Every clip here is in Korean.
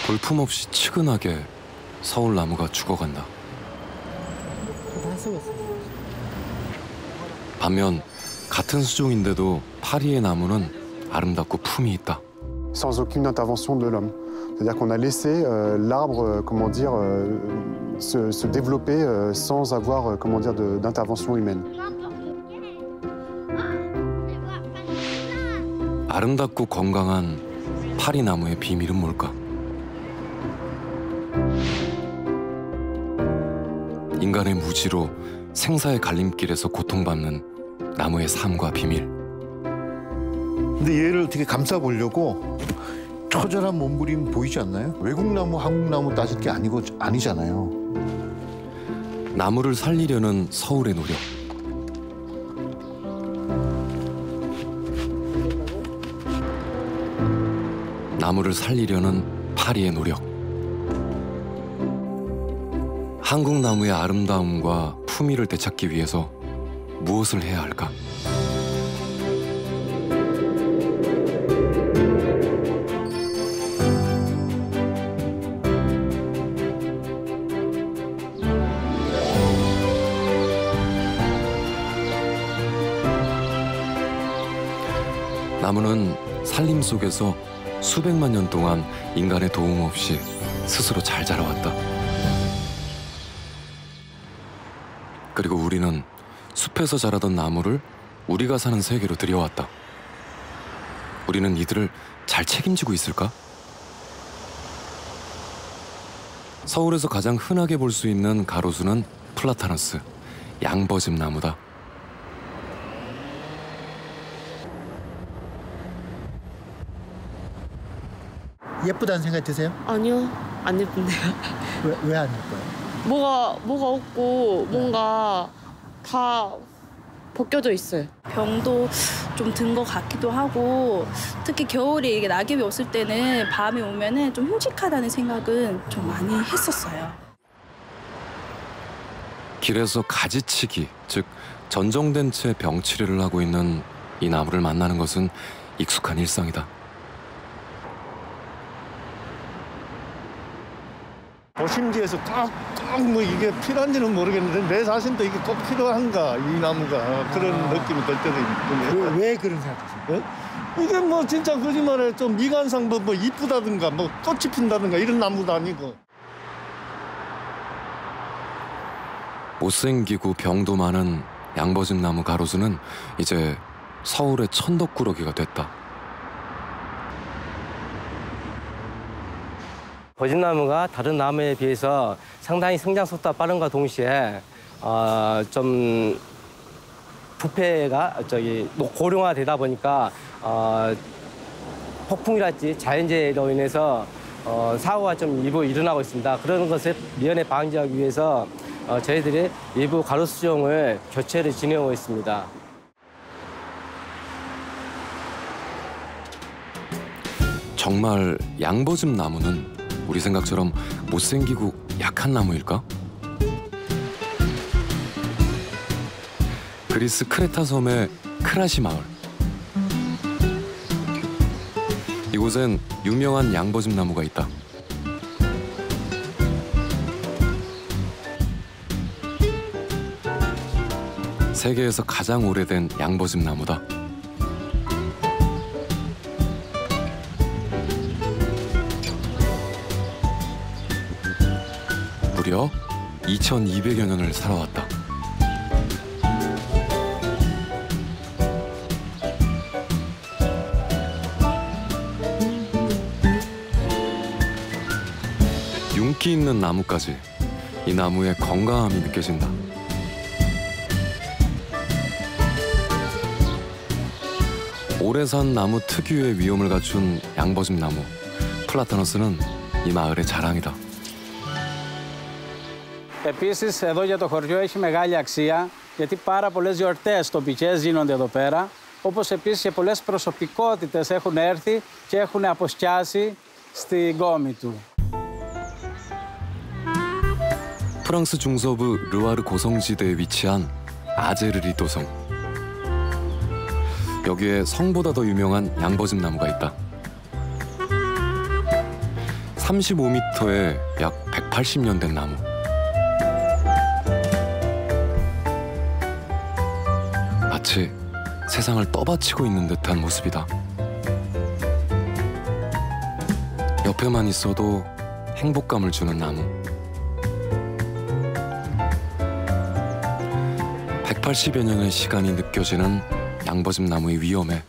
볼품없이 치근하게 서울 나무가 죽어간다. 반면 같은 수종인데도 파리의 나무는 아름답고 품이 있다. Sans aucune intervention de l'homme. C'est-à-dire qu'on a laissé l'arbre, comment dire, se développer sans avoir, comment dire, d'intervention humaine. 아름답고 건강한 파리 나무의 비밀은 뭘까? 인간의 무지로 생사의 갈림길에서 고통받는 나무의 삶과 비밀. 근데 얘를 어떻게 감싸보려고 처절한 몸부림 보이지 않나요? 외국 나무, 한국 나무 따질 게 아니잖아요. 나무를 살리려는 서울의 노력. 나무를 살리려는 파리의 노력. 한국 나무의 아름다움과 품위를 되찾기 위해서 무엇을 해야 할까? 나무는 산림 속에서 수백만 년 동안 인간의 도움 없이 스스로 잘 자라왔다. 그리고 우리는 숲에서 자라던 나무를 우리가 사는 세계로 들여왔다. 우리는 이들을 잘 책임지고 있을까? 서울에서 가장 흔하게 볼 수 있는 가로수는 플라타너스, 양버짐 나무다. 예쁘다는 생각이 드세요? 아니요, 안 예쁜데요. 왜 안 예뻐요? 뭐가 없고 뭔가 다 벗겨져 있어요. 병도 좀 든 것 같기도 하고, 특히 겨울에 이게 낙엽이 없을 때는 밤에 오면은 좀 흉측하다는 생각은 좀 많이 했었어요. 길에서 가지치기, 즉 전정된 채 병치레를 하고 있는 이 나무를 만나는 것은 익숙한 일상이다. 도심지에서 꼭 뭐 이게 필요한지는 모르겠는데 내 자신도 이게 꼭 필요한가, 이 나무가. 그런 느낌이 들 때도 있는데. 왜 그런 생각이세요? 이게 뭐 진짜 거짓말에 좀 미관상 뭐 이쁘다든가 뭐 꽃이 핀다든가 이런 나무도 아니고. 못생기고 병도 많은 양버짐 나무 가로수는 이제 서울의 천덕꾸러기가 됐다. 버짐나무가 다른 나무에 비해서 상당히 성장 속도가 빠른과 동시에 좀 부패가 고령화되다 보니까 폭풍이랄지 자연재해로 인해서 사고가 좀 일부 일어나고 있습니다. 그런 것을 미연에 방지하기 위해서 저희들이 일부 가로수종을 교체를 진행하고 있습니다. 정말 양버짐 나무는 우리 생각처럼 못생기고 약한 나무일까? 그리스 크레타 섬의 크라시 마을. 이곳엔 유명한 양버짐 나무가 있다. 세계에서 가장 오래된 양버짐 나무다. 무려 2200여 년을 살아왔다. 윤기 있는 나무까지 이 나무의 건강함이 느껴진다. 오래 산 나무 특유의 위험을 갖춘 양버짐 나무 플라타너스는 이 마을의 자랑이다. Επίσης, εδώ για το χωριό έχει μεγάλη αξία, γιατί πάρα πολλές γιορτές τοπικές γίνονται εδώ πέρα, όπως επίσης και πολλές προσωπικότητες έχουν έρθει και έχουν αποσκιάσει στην κόμη του. 프랑스 중서부 르와르 고성지대에 위치한 아제르리 도성. 여기에 성보다 더 유명한 양버짐 나무가 있다. 35m에 약 180년 된 나무. 마치 세상을 떠받치고 있는 듯한 모습이다. 옆에만 있어도 행복감을 주는 나무. 180여 년의 시간이 느껴지는 양버짐 나무의 위엄에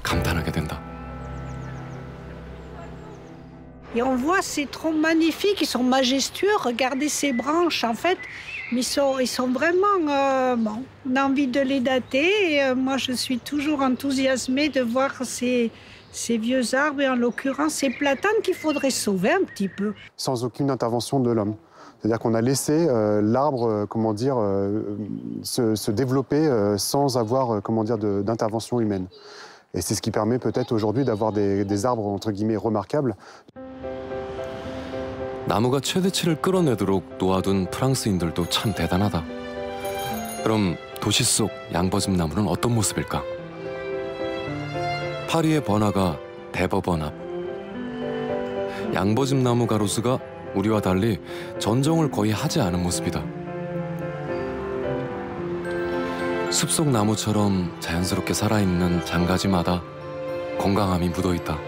감탄하게 된다. Et on voit ces troncs magnifiques, ils sont majestueux. Regardez ces branches, en fait, ils sont vraiment. Bon, on a envie de les dater. Et, moi, je suis toujours enthousiasmée de voir ces vieux arbres, et en l'occurrence ces platanes qu'il faudrait sauver un petit peu. Sans aucune intervention de l'homme. C'est-à-dire qu'on a laissé l'arbre, comment dire, se développer sans avoir, comment dire, d'intervention humaine. Et c'est ce qui permet peut-être aujourd'hui d'avoir des arbres entre guillemets remarquables. 나무가 최대치를 끌어내도록 놓아둔 프랑스인들도 참 대단하다. 그럼 도시 속 양버짐 나무는 어떤 모습일까? 파리의 번화가 대법원 앞. 양버짐 나무 가로수가 우리와 달리 전정을 거의 하지 않은 모습이다. 숲속 나무처럼 자연스럽게 살아있는 장가지마다 건강함이 묻어있다.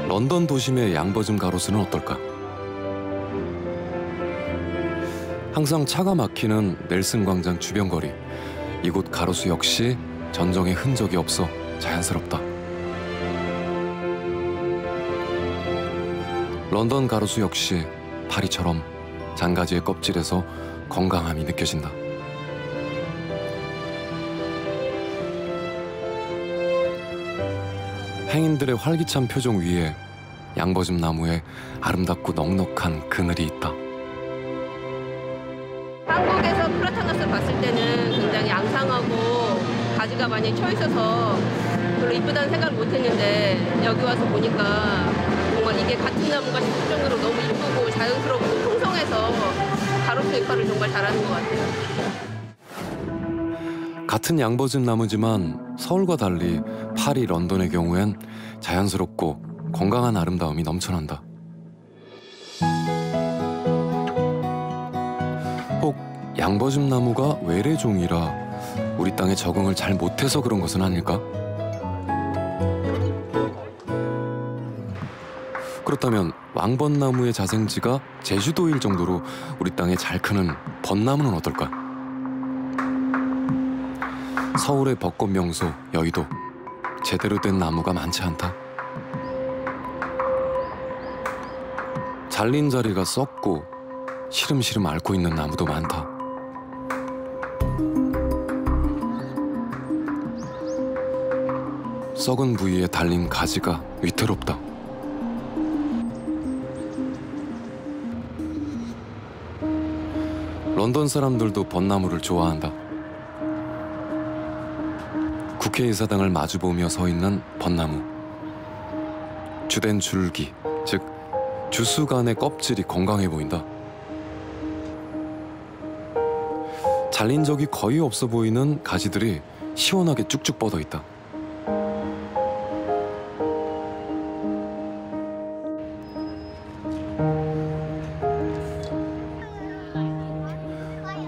런던 도심의 양버짐 가로수는 어떨까? 항상 차가 막히는 넬슨 광장 주변 거리. 이곳 가로수 역시 전정의 흔적이 없어 자연스럽다. 런던 가로수 역시 파리처럼 장가지의 껍질에서 건강함이 느껴진다. 행인들의 활기찬 표정 위에 양버짐 나무에 아름답고 넉넉한 그늘이 있다. 한국에서 플라타너스를 봤을 때는 굉장히 앙상하고 가지가 많이 쳐 있어서 별로 이쁘다는 생각을 못 했는데 여기 와서 보니까 정말 이게 같은 나무가 싶을 정도로 너무 이쁘고 자연스럽고 풍성해서 가로수 역할을 정말 잘하는 것 같아요. 같은 양버짐 나무지만 서울과 달리 파리, 런던의 경우엔 자연스럽고 건강한 아름다움이 넘쳐난다. 혹 양버짐 나무가 외래종이라 우리 땅에 적응을 잘 못해서 그런 것은 아닐까? 그렇다면 왕벚나무의 자생지가 제주도일 정도로 우리 땅에 잘 크는 벚나무는 어떨까? 서울의 벚꽃 명소 여의도, 제대로 된 나무가 많지 않다. 잘린 자리가 썩고 시름시름 앓고 있는 나무도 많다. 썩은 부위에 달린 가지가 위태롭다. 런던 사람들도 벚나무를 좋아한다. 국회의사당을 마주보며 서 있는 벚나무. 주된 줄기, 즉 주수간의 껍질이 건강해 보인다. 잘린 적이 거의 없어 보이는 가지들이 시원하게 쭉쭉 뻗어 있다.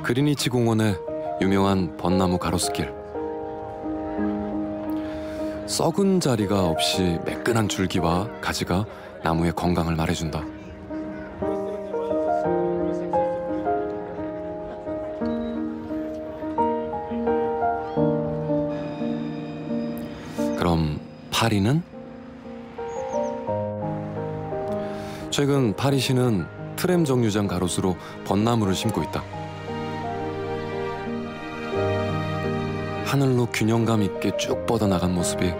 그리니치 공원의 유명한 벚나무 가로수길. 썩은 자리가 없이 매끈한 줄기와 가지가 나무의 건강을 말해준다. 그럼 파리는? 최근 파리시는 트램 정류장 가로수로 벚나무를 심고 있다. 하늘로 균형감 있게 쭉 뻗어나간 모습이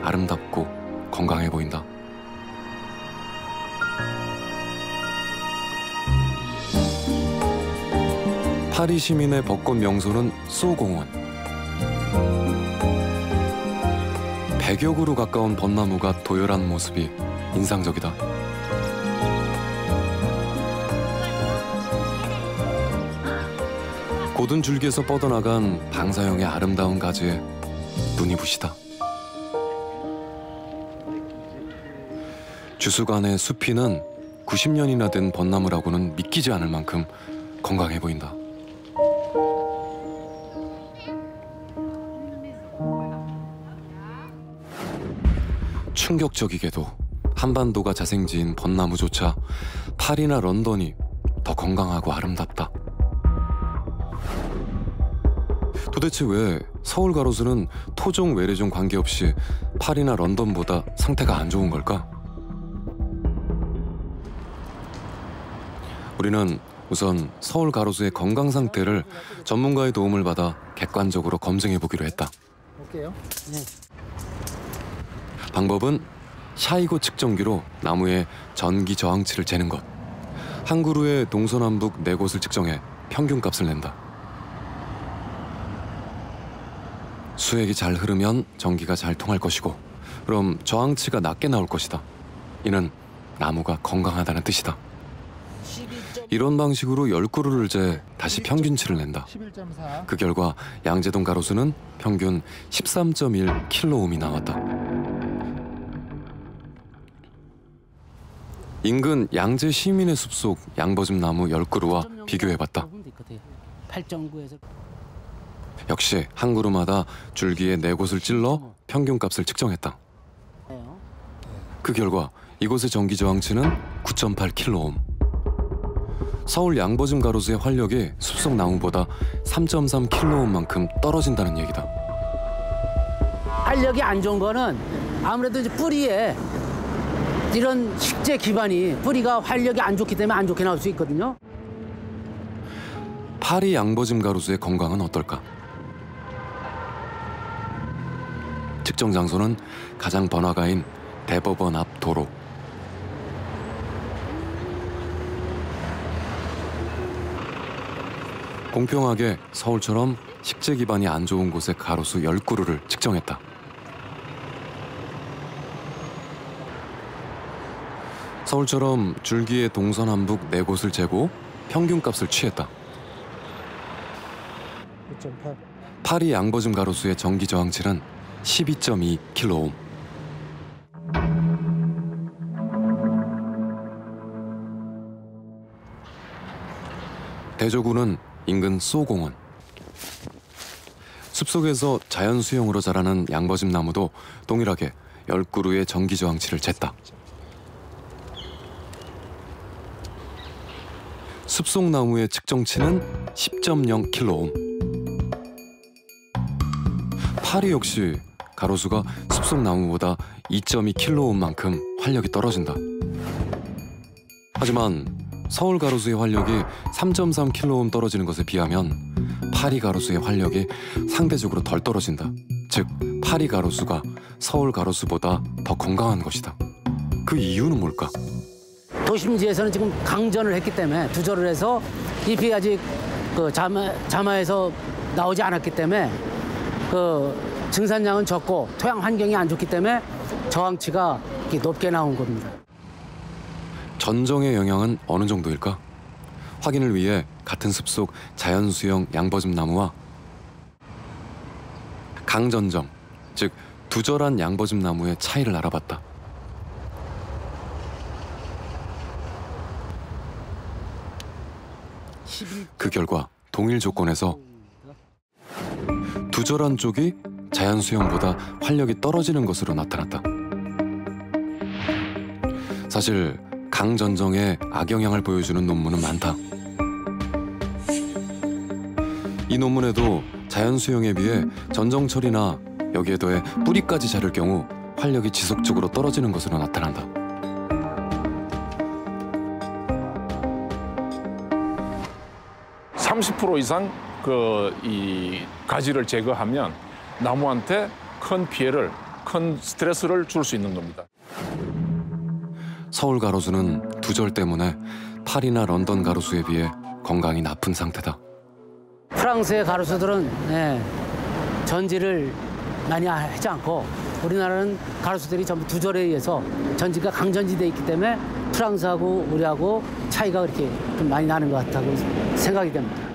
아름답고 건강해 보인다. 파리 시민의 벚꽃 명소는 소공원. 100여 그루 가까운 벚나무가 도열한 모습이 인상적이다. 고든 줄기에서 뻗어나간 방사형의 아름다운 가지에 눈이 부시다. 주수간의 수피는 90년이나 된 벚나무라고는 믿기지 않을 만큼 건강해 보인다. 충격적이게도 한반도가 자생지인 벚나무조차 파리나 런던이 더 건강하고 아름답다. 도대체 왜 서울 가로수는 토종 외래종 관계없이 파리나 런던보다 상태가 안 좋은 걸까? 우리는 우선 서울 가로수의 건강 상태를 전문가의 도움을 받아 객관적으로 검증해 보기로 했다. 볼게요. 네. 방법은 샤이고 측정기로 나무의 전기 저항치를 재는 것. 한 그루의 동서남북 4곳을 측정해 평균값을 낸다. 수액이 잘 흐르면 전기가 잘 통할 것이고, 그럼 저항치가 낮게 나올 것이다. 이는 나무가 건강하다는 뜻이다. 이런 방식으로 10그루를 재 다시 평균치를 낸다. 그 결과 양재동 가로수는 평균 13.1kg이 나왔다. 인근 양재 시민의 숲속 양버즘 나무 10그루와 비교해봤다. 역시 한 그루마다 줄기에 4곳을 찔러 평균값을 측정했다. 그 결과 이곳의 전기 저항치는 9.8kΩ. 서울 양버즘 가로수의 활력이 숲속 나무보다 3.3kΩ만큼 떨어진다는 얘기다. 활력이 안 좋은 거는 아무래도 이제 뿌리에 이런 식재 기반이 뿌리가 활력이 안 좋기 때문에 안 좋게 나올 수 있거든요. 파리 양버즘 가로수의 건강은 어떨까? 측정 장소는 가장 번화가인 대법원 앞 도로. 공평하게 서울처럼 식재 기반이 안 좋은 곳의 가로수 10그루를 측정했다. 서울처럼 줄기의 동서남북 4곳을 재고 평균값을 취했다. 파리 양버즘 가로수의 전기 저항치는 12.2kΩ. 대조구는 인근 쏘공원. 숲속에서 자연 수영으로 자라는 양버즘 나무도 동일하게 10그루의 전기 저항치를 쟀다. 숲속 나무의 측정치는 10.0kΩ. 파리 역시 가로수가 숲속 나무보다 2.2kΩ만큼 활력이 떨어진다. 하지만 서울 가로수의 활력이 3.3kΩ 떨어지는 것에 비하면 파리 가로수의 활력이 상대적으로 덜 떨어진다. 즉, 파리 가로수가 서울 가로수보다 더 건강한 것이다. 그 이유는 뭘까? 도심지에서는 지금 강전을 했기 때문에 두절을 해서 잎이 아직 그 자마에서 나오지 않았기 때문에 그 증산량은 적고 토양 환경이 안 좋기 때문에 저항치가 이렇게 높게 나온 겁니다. 전정의 영향은 어느 정도일까? 확인을 위해 같은 숲속 자연수영 양버즘 나무와 강전정, 즉 두절한 양버즘 나무의 차이를 알아봤다. 그 결과 동일 조건에서 두절한 쪽이 자연수영보다 활력이 떨어지는 것으로 나타났다. 사실 강전정에 악영향을 보여주는 논문은 많다. 이 논문에도 자연수영에 비해 전정철이나 여기에 더해 뿌리까지 자를 경우 활력이 지속적으로 떨어지는 것으로 나타난다. (30% 이상) 이 가지를 제거하면 나무한테 큰 스트레스를 줄 수 있는 겁니다. 서울 가로수는 두절 때문에 파리나 런던 가로수에 비해 건강이 나쁜 상태다. 프랑스의 가로수들은 전지를 많이 하지 않고 우리나라는 가로수들이 전부 두절에 의해서 전지가 강전지돼 있기 때문에 프랑스하고 우리하고 차이가 그렇게 좀 많이 나는 것 같다고 생각이 됩니다.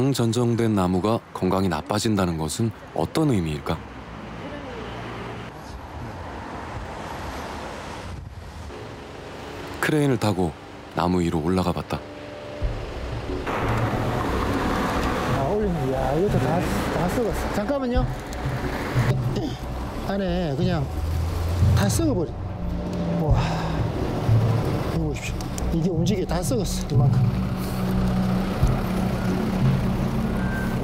강전정된 나무가 건강이 나빠진다는 것은 어떤 의미일까? 크레인을 타고 나무 위로 올라가 봤다. 야, 이것도 다 썩었어. 잠깐만요. 안에 그냥 다 썩어버려. 와, 이거 보십시오. 이게 움직여 다 썩었어. 이만큼.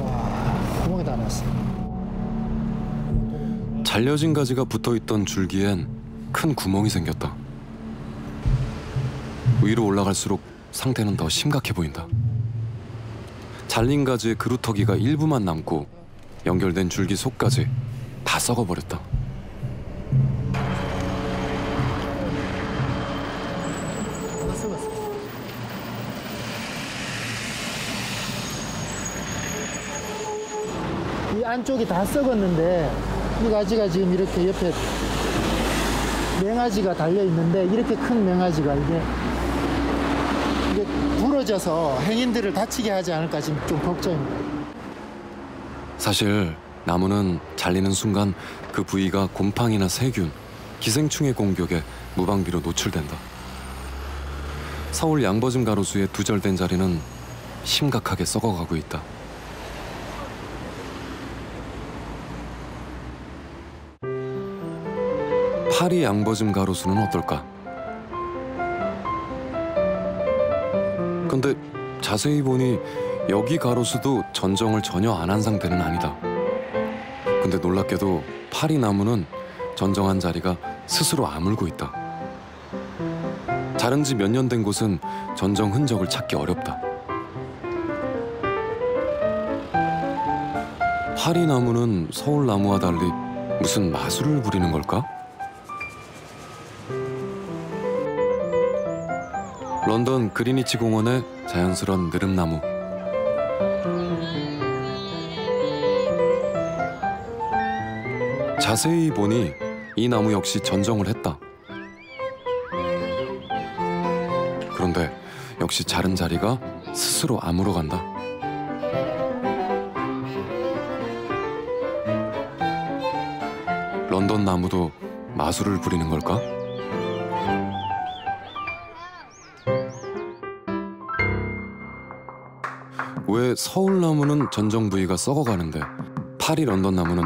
와, 구멍이 다 났어. 잘려진 가지가 붙어있던 줄기엔 큰 구멍이 생겼다. 위로 올라갈수록 상태는 더 심각해 보인다. 잘린 가지의 그루터기가 일부만 남고 연결된 줄기 속까지 다 썩어버렸다. 이 안쪽이 다 썩었는데 이 가지가 지금 이렇게 옆에 맹아지가 달려 있는데 이렇게 큰 맹아지가 이게 부러져서 행인들을 다치게 하지 않을까 지금 좀 걱정입니다. 사실 나무는 잘리는 순간 그 부위가 곰팡이나 세균, 기생충의 공격에 무방비로 노출된다. 서울 양버즘 가로수의 두절된 자리는 심각하게 썩어가고 있다. 파리 양버즘 가로수는 어떨까? 근데 자세히 보니 여기 가로수도 전정을 전혀 안 한 상태는 아니다. 근데 놀랍게도 파리 나무는 전정한 자리가 스스로 아물고 있다. 자른 지 몇 년 된 곳은 전정 흔적을 찾기 어렵다. 파리 나무는 서울 나무와 달리 무슨 마술을 부리는 걸까? 런던 그리니치 공원의 자연스런 느릅나무. 자세히 보니 이 나무 역시 전정을 했다. 그런데 역시 자른 자리가 스스로 아물어간다. 런던 나무도 마술을 부리는 걸까? 왜 서울 나무는 전정 부위가 썩어가는데 파리 런던 나무는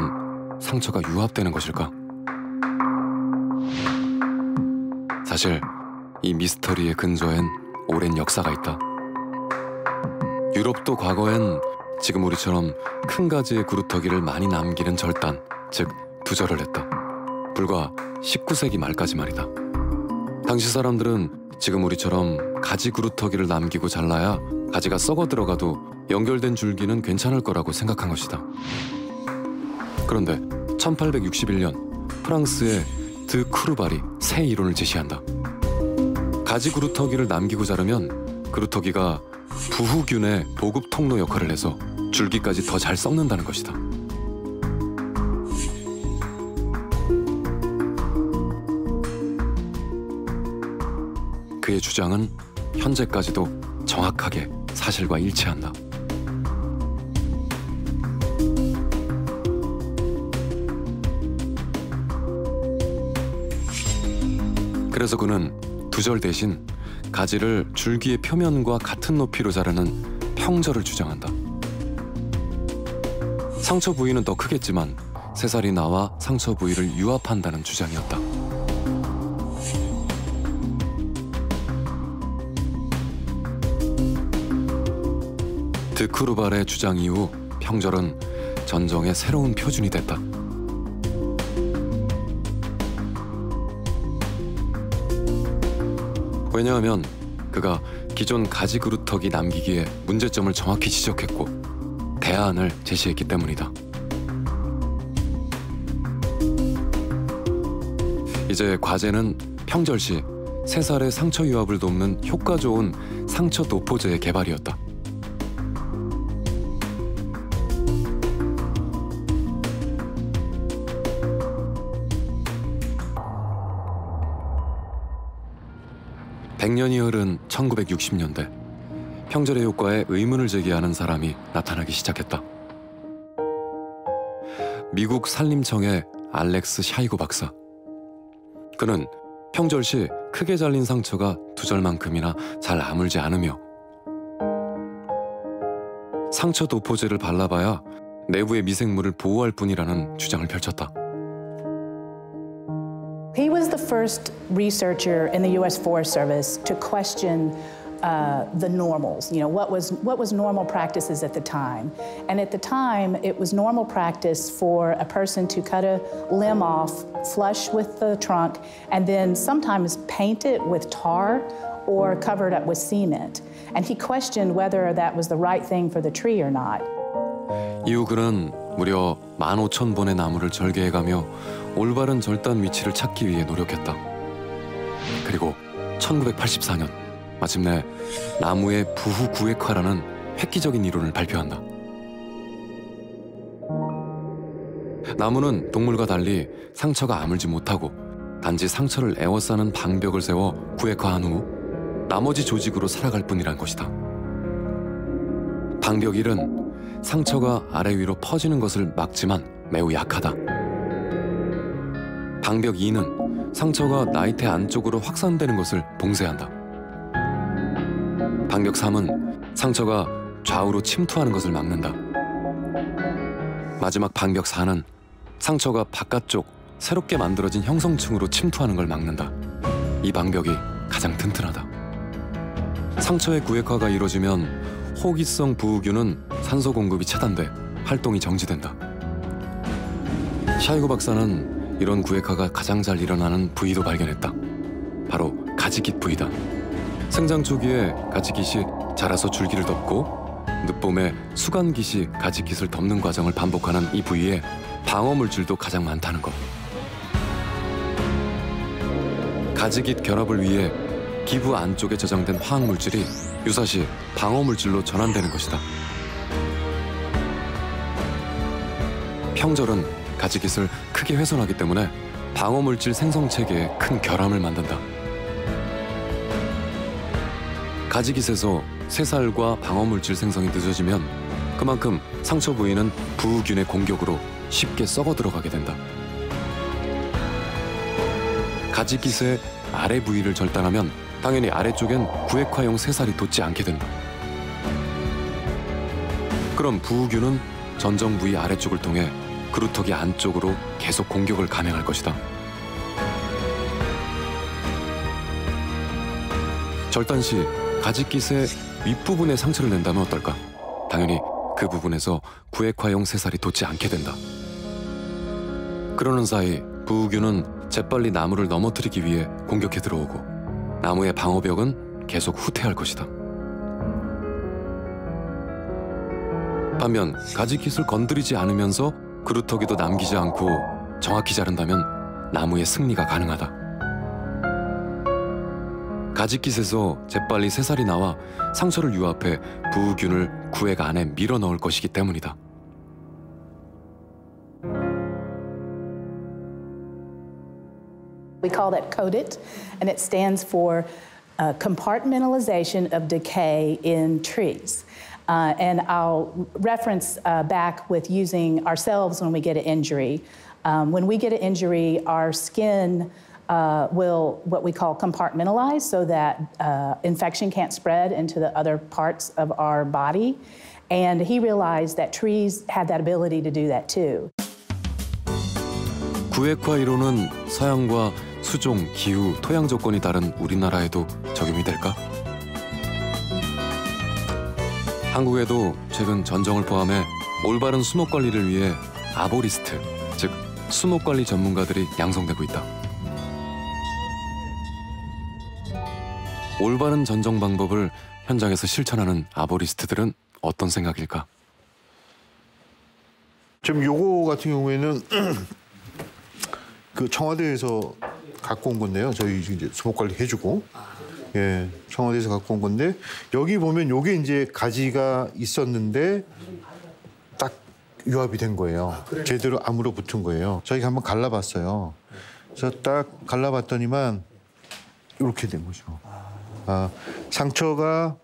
상처가 유합되는 것일까? 사실 이 미스터리의 근저엔 오랜 역사가 있다. 유럽도 과거엔 지금 우리처럼 큰 가지의 그루터기를 많이 남기는 절단, 즉 두절을 했다. 불과 19세기 말까지 말이다. 당시 사람들은 지금 우리처럼 가지 그루터기를 남기고 잘라야 가지가 썩어 들어가도 연결된 줄기는 괜찮을 거라고 생각한 것이다. 그런데 1861년 프랑스의 드 크루발이 새 이론을 제시한다. 가지 그루터기를 남기고 자르면 그루터기가 부후균의 보급 통로 역할을 해서 줄기까지 더 잘 썩는다는 것이다. 그의 주장은 현재까지도 정확하게 사실과 일치한다. 그래서 그는 두절 대신 가지를 줄기의 표면과 같은 높이로 자르는 평절을 주장한다. 상처 부위는 더 크겠지만 새살이 나와 상처 부위를 유합한다는 주장이었다. 드 크루발의 주장 이후 평절은 전정의 새로운 표준이 됐다. 왜냐하면 그가 기존 가지 그루터기 남기기에 문제점을 정확히 지적했고 대안을 제시했기 때문이다. 이제 과제는 평절 시 새살의 상처 유합을 돕는 효과 좋은 상처 도포제의 개발이었다. (100년이) 흐른 1960년대 평절의 효과에 의문을 제기하는 사람이 나타나기 시작했다. 미국 산림청의 알렉스 샤이고 박사. 그는 평절 시 크게 잘린 상처가 두 절만큼이나 잘 아물지 않으며 상처 도포제를 발라봐야 내부의 미생물을 보호할 뿐이라는 주장을 펼쳤다. He was the first researcher in the U.S. Forest Service to question the normals. You know, what was normal practices at the time? And at the time, it was normal practice for a person to cut a limb off, flush with the trunk, and then sometimes paint it with tar or cover it up with cement. And he questioned whether that was the right thing for the tree or not. 이후 그는 무려 15,000본의 나무를 절개해가며 올바른 절단 위치를 찾기 위해 노력했다. 그리고 1984년 마침내 나무의 부후 구획화라는 획기적인 이론을 발표한다. 나무는 동물과 달리 상처가 아물지 못하고 단지 상처를 에워싸는 방벽을 세워 구획화한 후 나머지 조직으로 살아갈 뿐이란 것이다. 방벽 1은 상처가 아래 위로 퍼지는 것을 막지만 매우 약하다. 방벽 2는 상처가 나이테 안쪽으로 확산되는 것을 봉쇄한다. 방벽 3은 상처가 좌우로 침투하는 것을 막는다. 마지막 방벽 4는 상처가 바깥쪽 새롭게 만들어진 형성층으로 침투하는 걸 막는다. 이 방벽이 가장 튼튼하다. 상처의 구획화가 이루어지면 호기성 부우균은 산소 공급이 차단돼 활동이 정지된다. 샤이고 박사는 이런 구획화가 가장 잘 일어나는 부위도 발견했다. 바로 가지깃 부위다. 생장 초기에 가지깃이 자라서 줄기를 덮고 늦봄에 수간깃이 가지깃을 덮는 과정을 반복하는 이 부위에 방어물질도 가장 많다는 것. 가지깃 결합을 위해 기부 안쪽에 저장된 화학물질이 유사시 방어물질로 전환되는 것이다. 평절은 가지깃을 크게 훼손하기 때문에 방어물질 생성 체계에 큰 결함을 만든다. 가지깃에서 새살과 방어물질 생성이 늦어지면 그만큼 상처 부위는 부우균의 공격으로 쉽게 썩어 들어가게 된다. 가지깃의 아래 부위를 절단하면 당연히 아래쪽엔 구획화용 새살이 돋지 않게 된다. 그럼 부우균은 전정 부위 아래쪽을 통해 그루터기 안쪽으로 계속 공격을 감행할 것이다. 절단 시 가지깃의 윗부분에 상처를 낸다면 어떨까? 당연히 그 부분에서 구획화용 새살이 돋지 않게 된다. 그러는 사이 부우균은 재빨리 나무를 넘어뜨리기 위해 공격해 들어오고 나무의 방어벽은 계속 후퇴할 것이다. 반면 가지깃을 건드리지 않으면서 그루터기도 남기지 않고 정확히 자른다면 나무의 승리가 가능하다. 가지깃에서 재빨리 새살이 나와 상처를 유압해 부우균을 구획 안에 밀어 넣을 것이기 때문이다. We call that CODIT, and it stands for compartmentalization of decay in trees. And I'll reference back with using ourselves when we get an injury. When we get an injury, our skin will what we call compartmentalize so that infection can't spread into the other parts of our body. And he realized that trees had that ability to do that too. 구획화 이론은 서양과 수종, 기후, 토양 조건이 다른 우리나라에도 적용이 될까? 한국에도 최근 전정을 포함해 올바른 수목 관리를 위해 아보리스트, 즉 수목 관리 전문가들이 양성되고 있다. 올바른 전정 방법을 현장에서 실천하는 아보리스트들은 어떤 생각일까? 지금 요거 같은 경우에는 그 청와대에서 갖고 온 건데요. 저희 이제 수목 관리 해주고, 예, 청와대에서 갖고 온 건데 여기 보면 요게 이제 가지가 있었는데 딱 유압이 된 거예요. 제대로 아물어 붙은 거예요. 저희가 한번 갈라봤어요. 그래서 딱 갈라봤더니만 이렇게 된 거죠. 상처가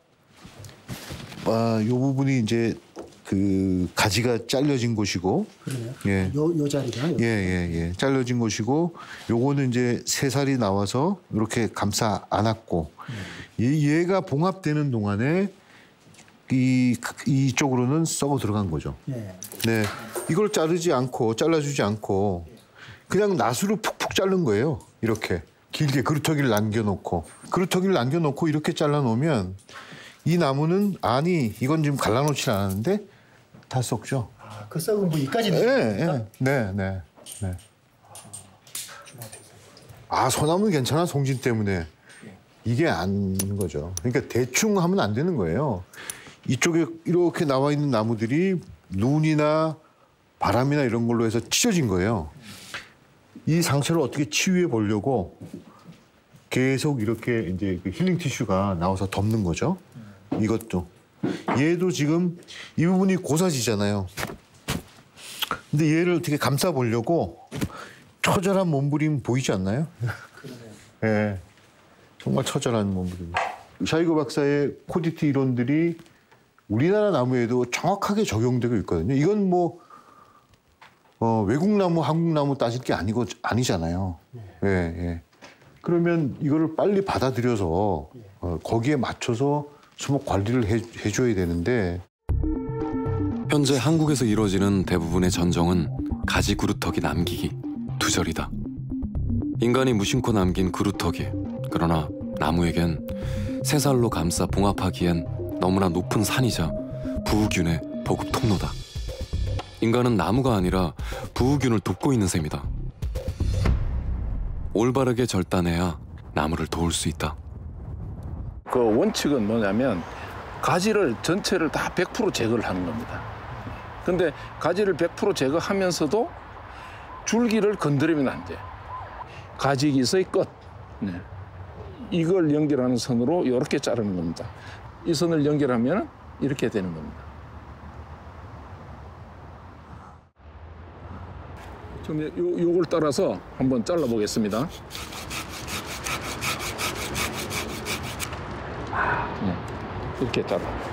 이 부분이 이제 그 가지가 잘려진 곳이고, 그러네요. 예, 요 자리가. 예, 잘려진 곳이고, 요거는 이제 새살이 나와서 이렇게 감싸 안았고, 얘가 봉합되는 동안에 이쪽으로는 썩어 들어간 거죠. 예. 네, 이걸 잘라주지 않고 그냥 낫으로 푹푹 자른 거예요. 이렇게 길게 그루터기를 남겨놓고 이렇게 잘라놓으면 이 나무는 이건 지금 갈라놓지 않았는데 다 썩죠. 그 썩은 부위까지. 네. 소나무는 괜찮아, 송진 때문에. 이게 아닌 거죠. 그러니까 대충 하면 안 되는 거예요. 이쪽에 이렇게 나와 있는 나무들이 눈이나 바람이나 이런 걸로 해서 찢어진 거예요. 이 상처를 어떻게 치유해 보려고 계속 이렇게 이제 그 힐링 티슈가 나와서 덮는 거죠. 이것도. 얘도 지금 이 부분이 고사지잖아요. 근데 얘를 어떻게 감싸 보려고 처절한 몸부림 보이지 않나요? 네. 정말 처절한 몸부림. 샤이거 박사의 코디티 이론들이 우리나라 나무에도 정확하게 적용되고 있거든요. 이건 뭐 외국 나무, 한국 나무 따질 게 아니잖아요. 예. 그러면 이거를 빨리 받아들여서 거기에 맞춰서 수목 관리를 해줘야 되는데. 현재 한국에서 이루어지는 대부분의 전정은 가지 구루터기 남기기, 두절이다. 인간이 무심코 남긴 구루터기. 그러나 나무에겐 새살로 감싸 봉합하기엔 너무나 높은 산이자 부우균의 보급 통로다. 인간은 나무가 아니라 부우균을 돕고 있는 셈이다. 올바르게 절단해야 나무를 도울 수 있다. 그 원칙은 뭐냐면 가지를 전체를 다 100% 제거를 하는 겁니다. 근데 가지를 100% 제거하면서도 줄기를 건드리면 안 돼. 가지기서의 끝. 네. 이걸 연결하는 선으로 이렇게 자르는 겁니다. 이 선을 연결하면 이렇게 되는 겁니다. 지금 요걸 따라서 한번 잘라보겠습니다. 이렇게 잘라.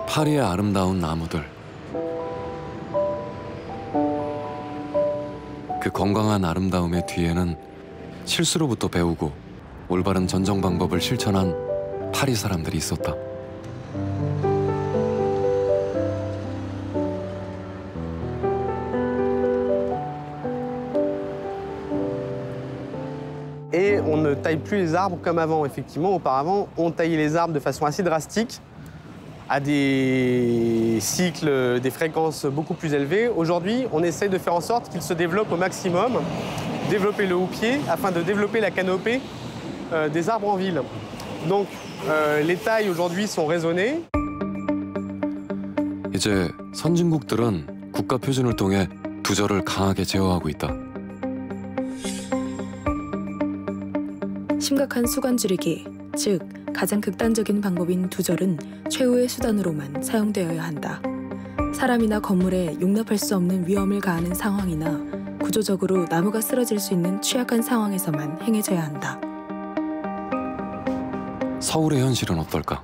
파리의 아름다운 나무들. 그 건강한 아름다움의 뒤에는 실수로부터 배우고 올바른 전정 방법을 실천한 파리 사람들이 있었다. Et on ne taille plus les arbres comme avant, effectivement. Auparavant, on taillait les arbres de façon assez drastique, à des cycles, des fréquences beaucoup plus élevées. Aujourd'hui, on essaye de faire en sorte qu'ils se développent au maximum, développer le houppier afin de développer la canopée des arbres en ville. Donc, les tailles aujourd'hui sont raisonnées. 이제 선진국들은 국가 표준을 통해 두절을 강하게 제어하고 있다. 심각한 수관 줄이기, 즉 가장 극단적인 방법인 두절은 최후의 수단으로만 사용되어야 한다. 사람이나 건물에 용납할 수 없는 위험을 가하는 상황이나 구조적으로 나무가 쓰러질 수 있는 취약한 상황에서만 행해져야 한다. 서울의 현실은 어떨까?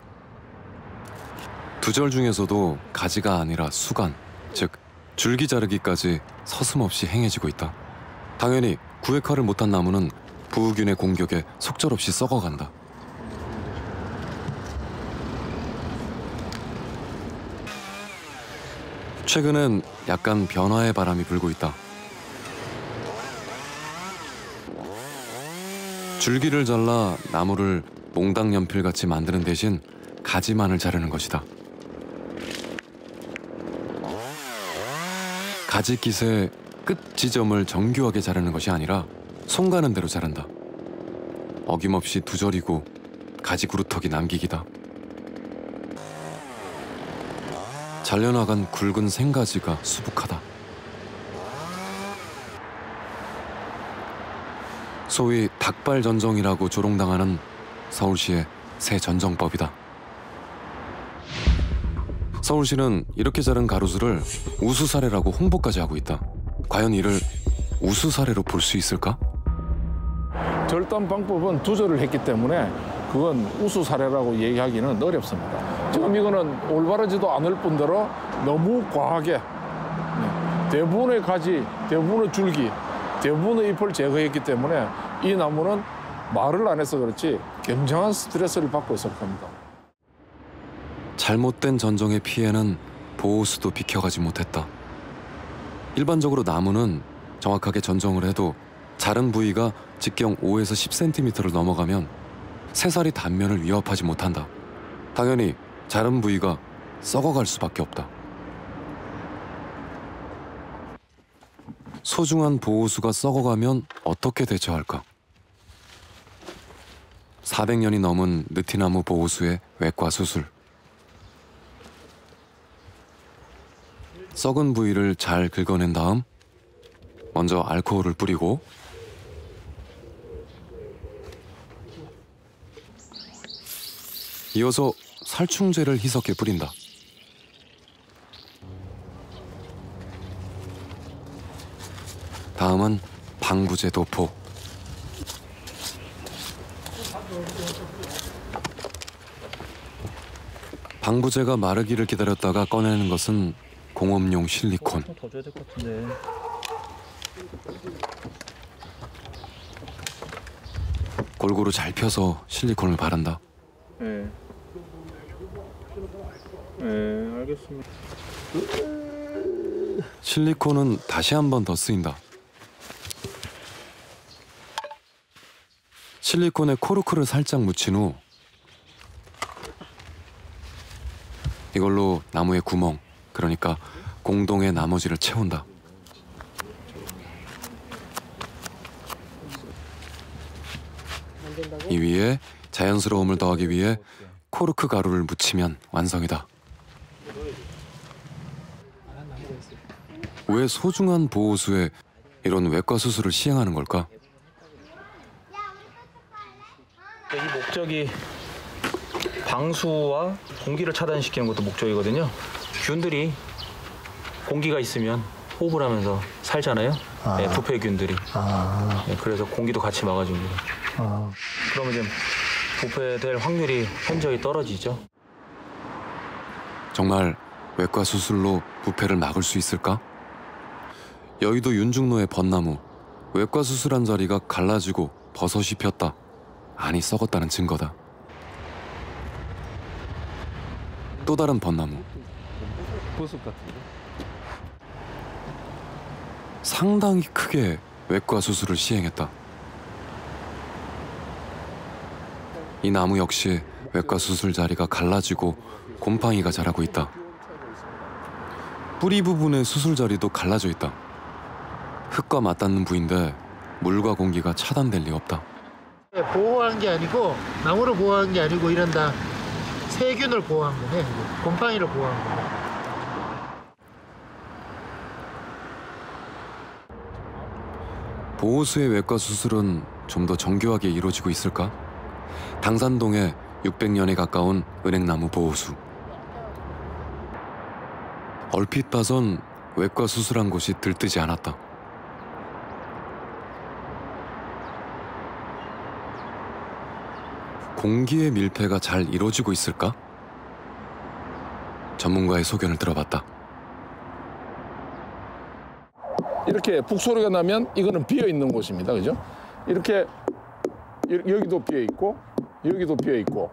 두절 중에서도 가지가 아니라 수간, 즉 줄기 자르기까지 서슴없이 행해지고 있다. 당연히 구획화를 못한 나무는 부우균의 공격에 속절없이 썩어간다. 최근엔 약간 변화의 바람이 불고 있다. 줄기를 잘라 나무를 몽당 연필같이 만드는 대신 가지만을 자르는 것이다. 가지 깃의 끝 지점을 정교하게 자르는 것이 아니라 손 가는 대로 자른다. 어김없이 두절이고 가지 구루터기 남기기다. 잘려나간 굵은 생가지가 수북하다. 소위 닭발 전정이라고 조롱당하는 서울시의 새 전정법이다. 서울시는 이렇게 자른 가로수를 우수 사례라고 홍보까지 하고 있다. 과연 이를 우수 사례로 볼 수 있을까? 절단 방법은 두절을 했기 때문에 그건 우수 사례라고 얘기하기는 어렵습니다. 지금 이거는 올바르지도 않을 뿐더러 너무 과하게 대부분의 가지, 대부분의 줄기, 대부분의 잎을 제거했기 때문에 이 나무는 말을 안 해서 그렇지 굉장한 스트레스를 받고 있을 겁니다. 잘못된 전정의 피해는 보호수도 비켜가지 못했다. 일반적으로 나무는 정확하게 전정을 해도 자른 부위가 직경 5에서 10cm를 넘어가면 새살이 단면을 위협하지 못한다. 당연히 자른 부위가 썩어갈 수밖에 없다. 소중한 보호수가 썩어가면 어떻게 대처할까? 400년이 넘은 느티나무 보호수의 외과 수술. 썩은 부위를 잘 긁어낸 다음 먼저 알코올을 뿌리고 이어서 살충제를 희석해 뿌린다. 다음은 방부제 도포. 방부제가 마르기를 기다렸다가 꺼내는 것은 공업용 실리콘. 더 줘야 될 것 같은데. 골고루 잘 펴서 실리콘을 바른다. 네. 네, 알겠습니다. 실리콘은 다시 한 번 더 쓰인다. 실리콘에 코르크를 살짝 묻힌 후 이걸로 나무의 구멍, 그러니까 공동의 나머지를 채운다. 이 위에 자연스러움을 더하기 위해 코르크 가루를 묻히면 완성이다. 왜 소중한 보호수에 이런 외과 수술을 시행하는 걸까? 이 목적이 방수와 공기를 차단시키는 것도 목적이거든요. 균들이 공기가 있으면 호흡을 하면서 살잖아요. 네, 부패균들이. 네, 그래서 공기도 같이 막아줍니다. 그러면 이제 부패될 확률이 현저히 떨어지죠. 정말 외과 수술로 부패를 막을 수 있을까? 여의도 윤중로의 벚나무, 외과 수술한 자리가 갈라지고 버섯이 폈다. 안이 썩었다는 증거다. 또 다른 벚나무. 버섯 같은데? 상당히 크게 외과 수술을 시행했다. 이 나무 역시 외과 수술 자리가 갈라지고 곰팡이가 자라고 있다. 뿌리 부분의 수술 자리도 갈라져 있다. 흙과 맞닿는 부위인데 물과 공기가 차단될 리 없다. 보호한 게 아니고 나무를 보호한 게 아니고 이런 다 세균을 보호한 거네. 곰팡이를 보호한 거네. 보호수의 외과 수술은 좀 더 정교하게 이루어지고 있을까? 당산동에 600년에 가까운 은행나무 보호수. 얼핏 봐선 외과 수술한 곳이 들뜨지 않았다. 공기의 밀폐가 잘 이루어지고 있을까? 전문가의 소견을 들어봤다. 이렇게 북소리가 나면 이거는 비어 있는 곳입니다. 그죠? 이렇게 여기도 비어 있고, 여기도 비어 있고,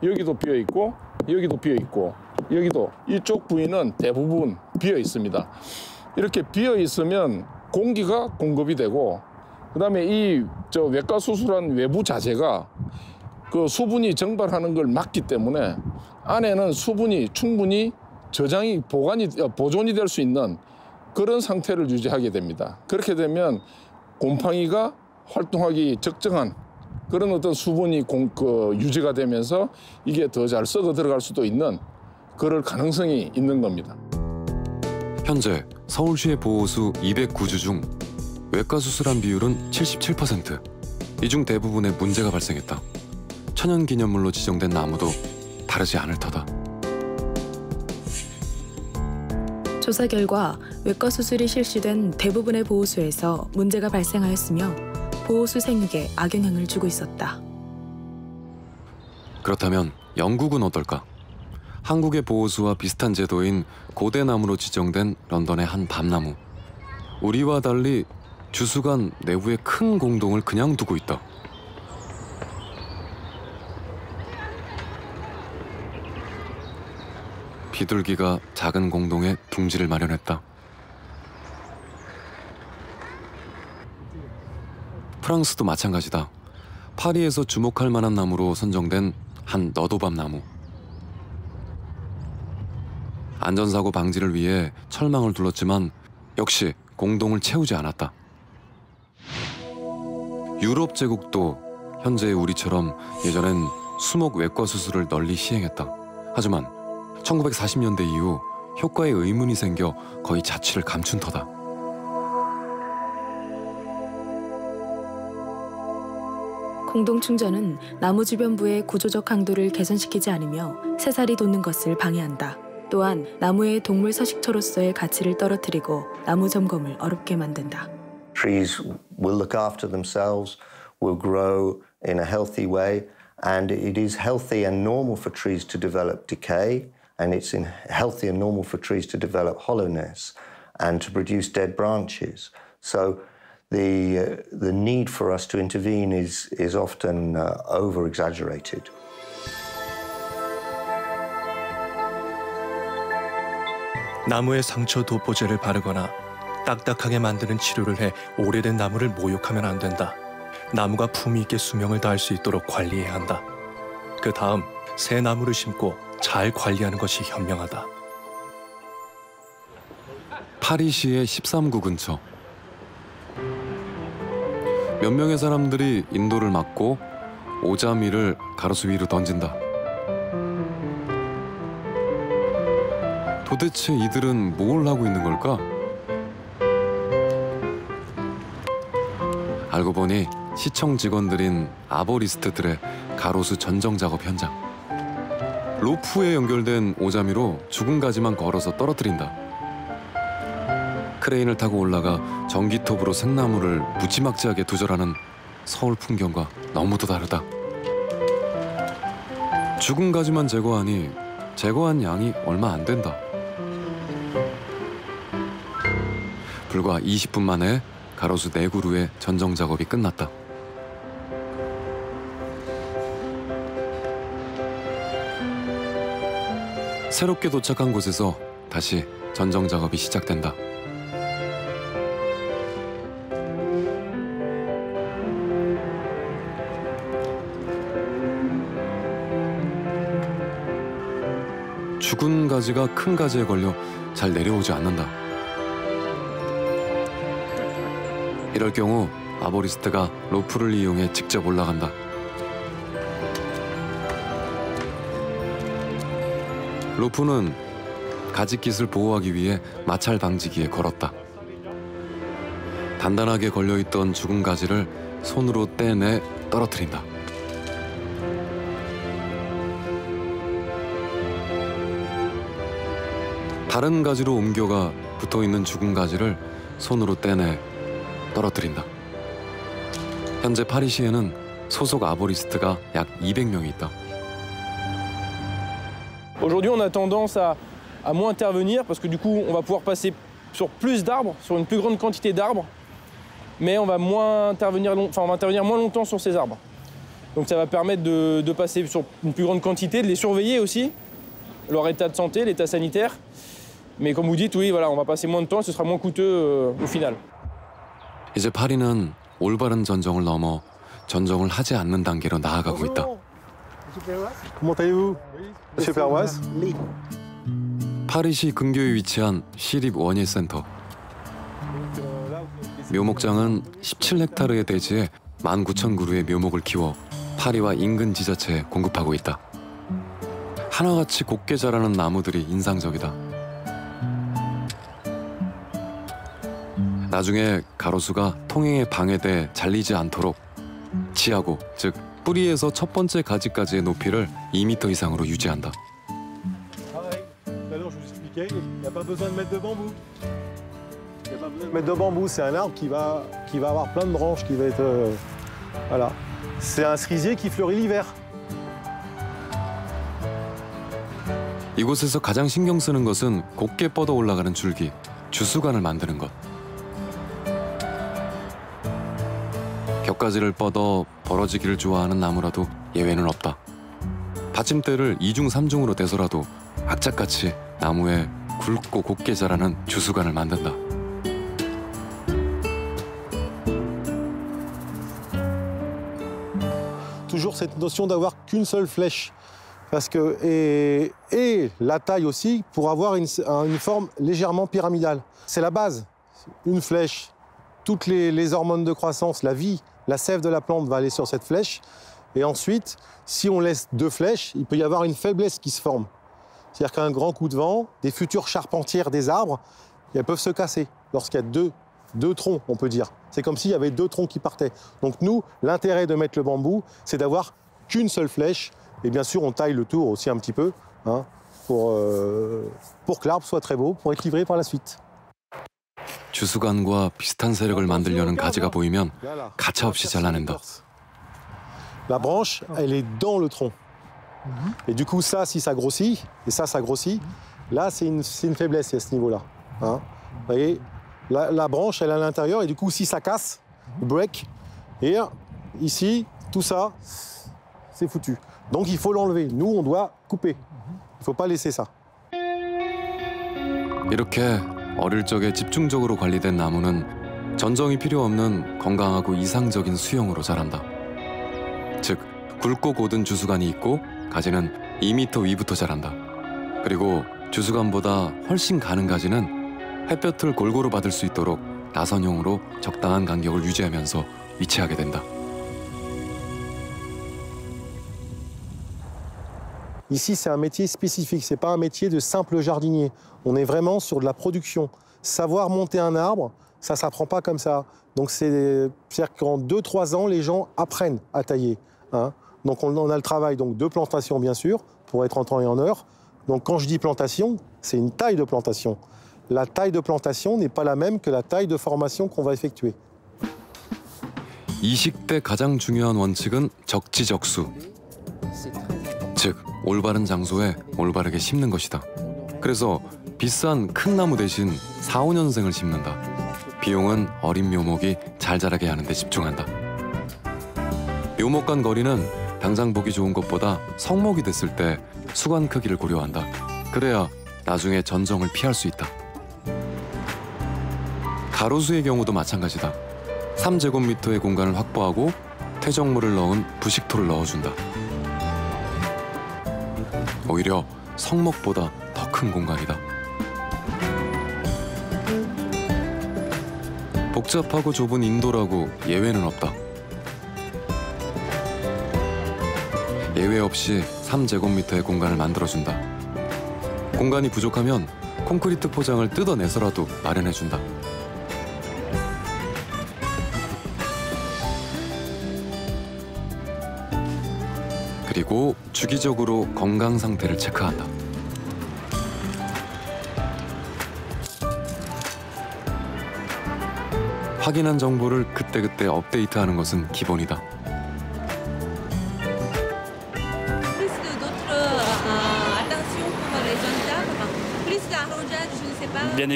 여기도 비어 있고, 여기도 비어 있고, 여기도 이쪽 부위는 대부분 비어 있습니다. 이렇게 비어 있으면 공기가 공급이 되고, 그다음에 이 외과 수술한 외부 자재가 그 수분이 증발하는 걸 막기 때문에 안에는 수분이 충분히 저장이 보존이 될 수 있는 그런 상태를 유지하게 됩니다. 그렇게 되면 곰팡이가 활동하기 적정한 그런 어떤 수분이 유지가 되면서 이게 더 잘 썩어 들어갈 수도 있는 그럴 가능성이 있는 겁니다. 현재 서울시의 보호수 209주 중 외과 수술한 비율은 77%. 이 중 대부분에 문제가 발생했다. 천연기념물로 지정된 나무도 다르지 않을 터다. 조사 결과 외과 수술이 실시된 대부분의 보호수에서 문제가 발생하였으며 보호수 생육에 악영향을 주고 있었다. 그렇다면 영국은 어떨까? 한국의 보호수와 비슷한 제도인 고대나무로 지정된 런던의 한 밤나무. 우리와 달리 주수관 내부에 큰 공동을 그냥 두고 있다. 비둘기가 작은 공동에 둥지를 마련했다. 프랑스도 마찬가지다. 파리에서 주목할 만한 나무로 선정된 한 너도밤 나무. 안전사고 방지를 위해 철망을 둘렀지만 역시 공동을 채우지 않았다. 유럽 제국도 현재의 우리처럼 예전엔 수목 외과 수술을 널리 시행했다. 하지만 1940년대 이후 효과에 의문이 생겨 거의 자취를 감춘 터다. 공동 충전은 나무 주변부의 구조적 강도를 개선시키지 않으며 새살이 돋는 것을 방해한다. 또한 나무의 동물 서식처로서의 가치를 떨어뜨리고 나무 점검을 어렵게 만든다. Trees will look after themselves, will grow in a healthy way, and it is healthy and normal for trees to develop decay, and it's healthy and normal for trees to develop hollowness and to produce dead branches. So the need for us to intervene is often over-exaggerated. 나무의 상처 도포제를 바르거나 딱딱하게 만드는 치료를 해 오래된 나무를 모욕하면 안 된다. 나무가 품위 있게 수명을 다할 수 있도록 관리해야 한다. 그 다음 새 나무를 심고 잘 관리하는 것이 현명하다. 파리시의 13구 근처. 몇 명의 사람들이 인도를 막고 오자미를 가로수 위로 던진다. 도대체 이들은 뭘 하고 있는 걸까? 알고 보니 시청 직원들인 아보리스트들의 가로수 전정 작업 현장. 로프에 연결된 오자미로 죽은 가지만 걸어서 떨어뜨린다. 크레인을 타고 올라가 전기톱으로 생나무를 무지막지하게 두절하는 서울 풍경과 너무도 다르다. 죽은 가지만 제거하니 제거한 양이 얼마 안 된다. 불과 20분 만에 가로수 4그루의 전정 작업이 끝났다. 새롭게 도착한 곳에서 다시 전정 작업이 시작된다. 죽은 가지가 큰 가지에 걸려 잘 내려오지 않는다. 이럴 경우 아보리스트가 로프를 이용해 직접 올라간다. 로프는 가지깃을 보호하기 위해 마찰 방지기에 걸었다. 단단하게 걸려있던 죽은 가지를 손으로 떼내 떨어뜨린다. 다른 가지로 옮겨가 붙어있는 죽은 가지를 손으로 떼내 떨어뜨린다. 현재 파리시에는 소속 아보리스트가 약 200명이 있다. Aujourd'hui, on a tendance à moins intervenir parce que du coup, on va pouvoir passer sur plus d'arbres, sur une plus grande quantité d'arbres, mais on va moins intervenir, on va intervenir moins longtemps sur ces arbres. Donc ça va permettre de passer sur une plus grande quantité, de les surveiller aussi, leur état de santé, l'état sanitaire. Mais comme vous dites, oui, voilà, on va passer moins de temps, ce sera moins coûteux au final. 이제 파리는 올바른 전정을 넘어 전정을 하지 않는 단계로 나아가고 있다. Comment allez-vous? Monsieur Perwas? 파리시 근교에 위치한 시립 원예센터. 묘목장은 17헥타르의 대지에 19,000그루의 묘목을 키워 파리와 인근 지자체에 공급하고 있다. 하나같이 곱게 자라는 나무들이 인상적이다. 나중에 가로수가 통행에 방해돼 잘리지 않도록 지하고, 즉 뿌리에서 첫 번째 가지까지의 높이를 2m 이상으로 유지한다. Il n'y a pas besoin de mettre de bambou. Il n'y a pas besoin de mettre de bambou, c'est un arbre qui va avoir plein de branches, qui va être... voilà. C'est un cerisier qui fleurit l'hiver. 이곳에서 가장 신경 쓰는 것은 곱게 뻗어 올라가는 줄기, 주수관을 만드는 것. 격가지를 뻗어 벌어지기를 좋아하는 나무라도 예외는 없다. 받침대를 2중 3중으로 떼서라도 악착같이 나무에 굵고 곱게 자라는 주수관을 만든다. Toujours cette notion d'avoir qu'une seule flèche. Parce que, et la taille aussi, pour avoir une forme légèrement pyramidale. C'est la base. Une flèche, toutes les hormones de croissance, la vie, la sève de la plante va aller sur cette flèche. Et ensuite, si on laisse deux flèches, il peut y avoir une faiblesse qui se forme. C'est-à-dire qu'un grand coup de vent, des futures charpentières des arbres, elles peuvent se casser lorsqu'il y a deux troncs, on peut dire. C'est comme s'il y avait deux troncs qui partaient. Donc nous, l'intérêt de mettre le bambou, c'est d'avoir qu'une seule flèche. Et bien sûr, on taille le tour aussi un petit peu, hein, pour que l'arbre soit très beau, pour être livré par la suite. 주수관과 비슷한 세력을 만들려는 가지가 보이면 가차없이 잘라낸다. La branche, elle est dans le tronc. Et du coup, ça, si ça grossit, et ça grossit, là, c'est une faiblesse à ce niveau-là. Hein. Vous voyez, la branche, elle est à l'intérieur, et du coup, si ça casse, break, et ici, tout ça, c'est foutu. Donc, il faut l'enlever. Nous, on doit couper. Il ne faut pas laisser ça. 이렇게 어릴 적에 집중적으로 관리된 나무는 전정이 필요 없는 건강하고 이상적인 수형으로 자란다. 즉, 굵고 곧은 주수관이 있고 가지는 2m 위부터 자란다. 그리고 주수관보다 훨씬 가는 가지는 햇볕을 골고루 받을 수 있도록 나선형으로 적당한 간격을 유지하면서 위치하게 된다. Ici, c'est un métier spécifique, c'est pas un métier de simple jardinier. On est vraiment sur de la production. Savoir monter un arbre, ça s'apprend pas comme ça. Donc c'est-à-dire qu'en 2-3 ans, les gens apprennent à tailler. Hein. Donc on a le travail donc, de plantation, bien sûr, pour être en temps et en heure. Donc quand je dis plantation, c'est une taille de plantation. La taille de plantation n'est pas la même que la taille de formation qu'on va effectuer. 이식 때 가장 중요한 원칙은 적지적수. 즉, 올바른 장소에 올바르게 심는 것이다. 그래서 비싼 큰 나무 대신 4-5년생을 심는다. 비용은 어린 묘목이 잘 자라게 하는 데 집중한다. 묘목 간 거리는 당장 보기 좋은 것보다 성목이 됐을 때 수관 크기를 고려한다. 그래야 나중에 전정을 피할 수 있다. 가로수의 경우도 마찬가지다. 3제곱미터의 공간을 확보하고 퇴적물을 넣은 부식토를 넣어준다. 오히려 성목보다 더 큰 공간이다. 복잡하고 좁은 인도라고 예외는 없다. 예외 없이 3제곱미터의 공간을 만들어준다. 공간이 부족하면 콘크리트 포장을 뜯어내서라도 마련해준다. 그리고 주기적으로 건강 상태를 체크한다. 확인한 정보를 그때그때 업데이트하는 것은 기본이다. Bien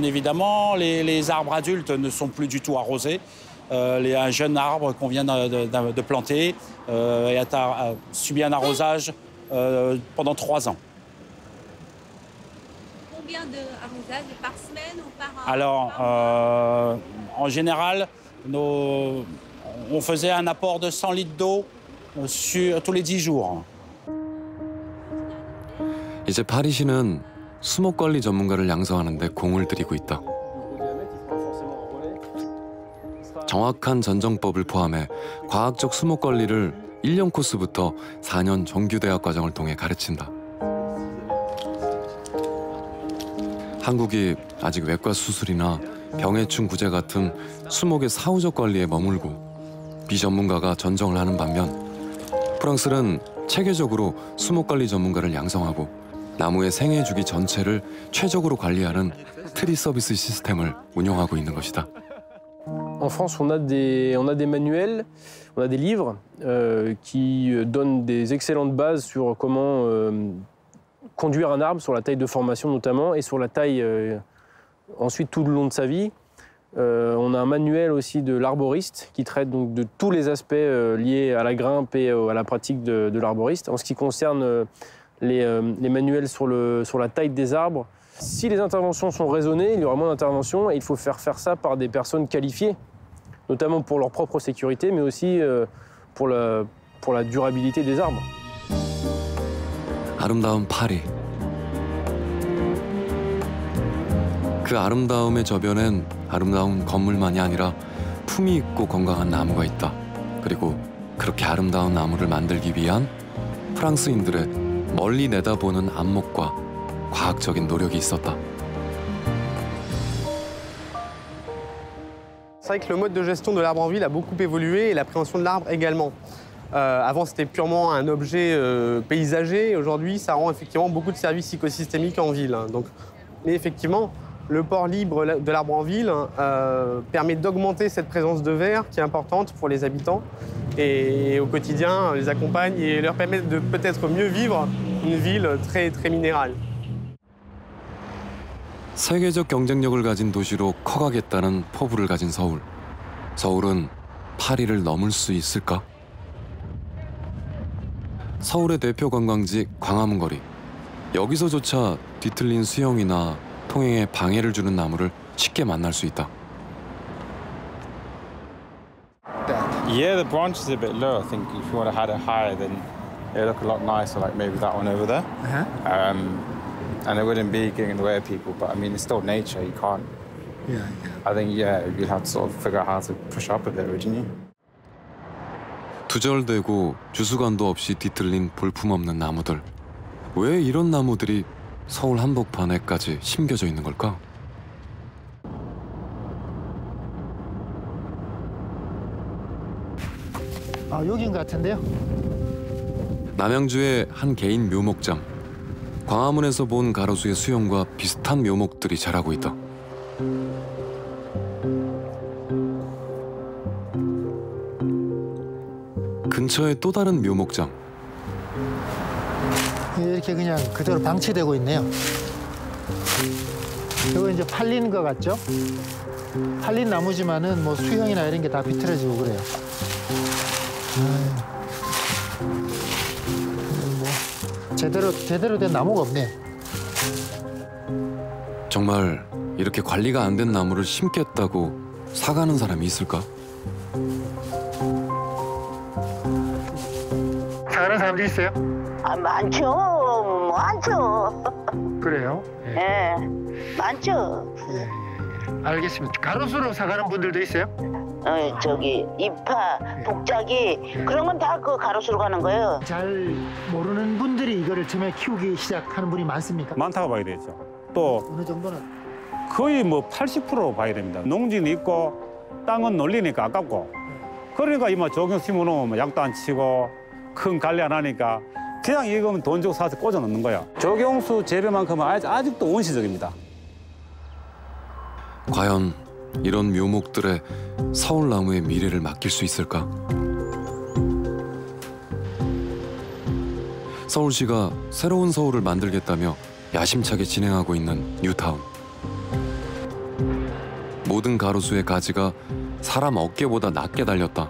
évidemment, les arbres adultes ne sont plus du tout arrosés. Un jeune arbre qu'on vient de planter a subi un arrosage pendant 3 ans. Combien d'arrosages par semaine ou par an? Alors, en général, on faisait un apport de 100 litres d'eau tous les 10 jours. 이제 파리시는 수목 관리 전문가를 양성하는 데 공을 들이고 있다. 정확한 전정법을 포함해 과학적 수목 관리를 1년 코스부터 4년 정규 대학 과정을 통해 가르친다. 한국이 아직 외과 수술이나 병해충 구제 같은 수목의 사후적 관리에 머물고 비전문가가 전정을 하는 반면 프랑스는 체계적으로 수목관리 전문가를 양성하고 나무의 생애 주기 전체를 최적으로 관리하는 트리 서비스 시스템을 운영하고 있는 것이다. En France, on a des manuels, on a des livres qui donnent des excellentes bases sur comment conduire un arbre, sur la taille de formation notamment, et sur la taille ensuite tout le long de sa vie. On a un manuel aussi de l'arboriste qui traite donc de tous les aspects liés à la grimpe et à la pratique de l'arboriste. En ce qui concerne les manuels sur la taille des arbres, si les interventions sont raisonnées, il y aura moins d'interventions et il faut faire ça par des personnes qualifiées, notamment pour leur propre sécurité, mais aussi pour la durabilité des arbres. 아름다운 파리. 그 아름다움의 저변엔 아름다운 건물만이 아니라 품위 있고 건강한 나무가 있다. 그리고 그렇게 아름다운 나무를 만들기 위한 프랑스인들의 멀리 내다보는 안목과 과학적인 노력이 있었다. C'est vrai que le mode de gestion de l'arbre en ville a beaucoup évolué et la prévention de l'arbre également. Avant, c'était purement un objet paysager. Aujourd'hui, ça rend effectivement beaucoup de services écosystémiques en ville. Donc, mais effectivement, le port libre de l'arbre en ville permet d'augmenter cette présence de verre qui est importante pour les habitants et au quotidien les accompagne et leur permet de peut-être mieux vivre une ville très minérale. 세계적 경쟁력을 가진 도시로 커가겠다는 포부를 가진 서울. 서울은 파리를 넘을 수 있을까? 서울의 대표 관광지 광화문 거리. 여기서조차 뒤틀린 수영이나 통행에 방해를 주는 나무를 쉽게 만날 수 있다. Yeah, the branch is a bit low. I think if you would have had it higher, then it would look a lot nicer, like maybe that one over there. And it wouldn't be getting in the way of people, but I mean, it's still nature, you can't. Yeah. I think, yeah, you'd have to sort of figure out how to push up a bit, wouldn't you? 두절되고 주수관도 없이 뒤틀린 볼품없는 나무들. 왜 이런 나무들이 서울 한복판에까지 심겨져 있는 걸까? 아, 여긴 같은데요? 남양주의 한 개인 묘목장. 광화문에서 본 가로수의 수영과 비슷한 묘목들이 자라고 있다. 근처에 또 다른 묘목장. 이렇게 그냥 그대로 방치되고 있네요. 이거 이제 팔린 것 같죠? 팔린 나무지만은 뭐 수형이나 이런 게 다 비틀어지고 그래요. 뭐 제대로 된 나무가 없네요. 정말 이렇게 관리가 안 된 나무를 심겠다고 사가는 사람이 있을까? 사가는 사람도 있어요? 아, 많죠. 그래요? 예, 많죠. 알겠습니다. 가로수로 사가는 분들도 있어요? 저기 이파, 복자기 그런 건 다 그 가로수로 가는 거예요. 잘 모르는 분들이 이거를 처음에 키우기 시작하는 분이 많습니까? 많다고 봐야 되죠. 또 어느 정도는? 거의 뭐 80% 봐야 됩니다. 농지는 있고 땅은 놀리니까 아깝고 그러니까 이마 조경 심어놓으면 약도 안 치고 큰 관리 안 하니까 그냥 이거면 돈 주고 사서 꽂아 놓는 거야. 조경수 재배만큼은 아직도 원시적입니다. 과연 이런 묘목들의 서울나무의 미래를 맡길 수 있을까? 서울시가 새로운 서울을 만들겠다며 야심차게 진행하고 있는 뉴타운. 모든 가로수의 가지가 사람 어깨보다 낮게 달렸다.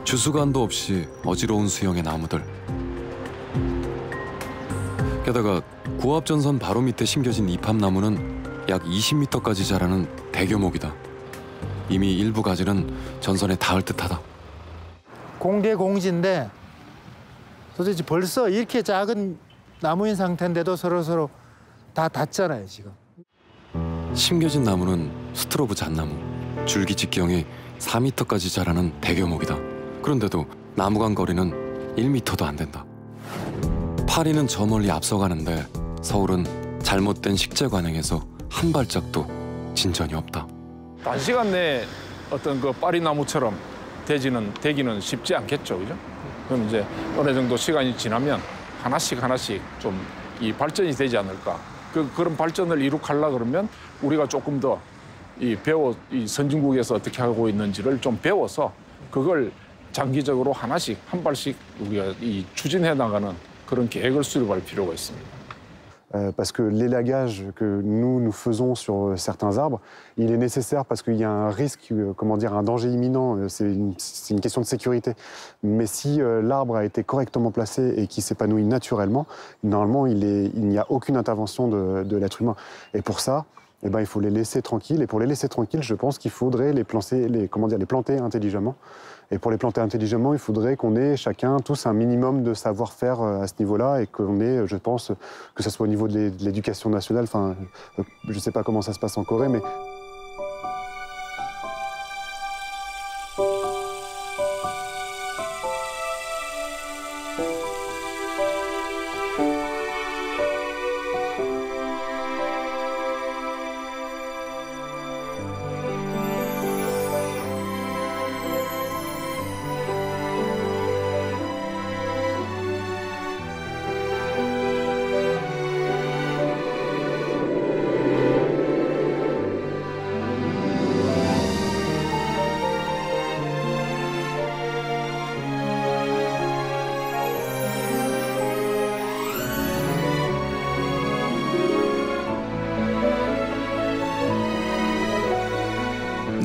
주수관도 없이 어지러운 수영의 나무들. 게다가 고압전선 바로 밑에 심겨진 이팝나무는 약 20m까지 자라는 대교목이다. 이미 일부 가지는 전선에 닿을 듯하다. 공대공지인데 도대체 벌써 이렇게 작은 나무인 상태인데도 서로 다 닿잖아요, 지금. 심겨진 나무는 스트로브 잣나무, 줄기 직경이 4m까지 자라는 대교목이다. 그런데도 나무 간 거리는 1m도 안 된다. 파리는 저 멀리 앞서가는데 서울은 잘못된 식재 관행에서 한 발짝도 진전이 없다. 단시간 내에 어떤 그 파리나무처럼 되기는 쉽지 않겠죠, 그죠? 그럼 이제 어느 정도 시간이 지나면 하나씩 좀 이 발전이 되지 않을까. 그런 발전을 이룩하려고 그러면 우리가 조금 더 이 선진국에서 어떻게 하고 있는지를 좀 배워서 그걸 장기적으로 하나씩 한 발씩 우리가 이 추진해 나가는 그런 계획을 수립할 필요가 있습니다. Parce que l'élagage que nous faisons sur certains arbres, il est nécessaire parce qu'il y a un risque, comment dire, un danger imminent, c'est une question de sécurité. Mais si l'arbre a été correctement placé et qu'il s'épanouit naturellement, normalement, il n'y a aucune intervention de l'être humain. Et pour ça, eh ben, il faut les laisser tranquilles. Et pour les laisser tranquilles, je pense qu'il faudrait les planter intelligemment. Et pour les planter intelligemment, il faudrait qu'on ait chacun, tous, un minimum de savoir-faire à ce niveau-là et qu'on ait, je pense, que ce soit au niveau de l'éducation nationale, enfin, je ne sais pas comment ça se passe en Corée, mais...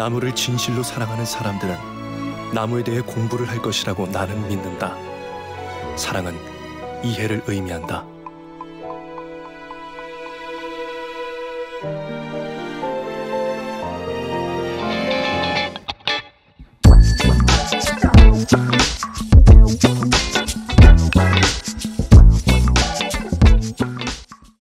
나무를 진실로 사랑하는 사람들은 나무에 대해 공부를 할 것이라고 나는 믿는다. 사랑은 이해를 의미한다.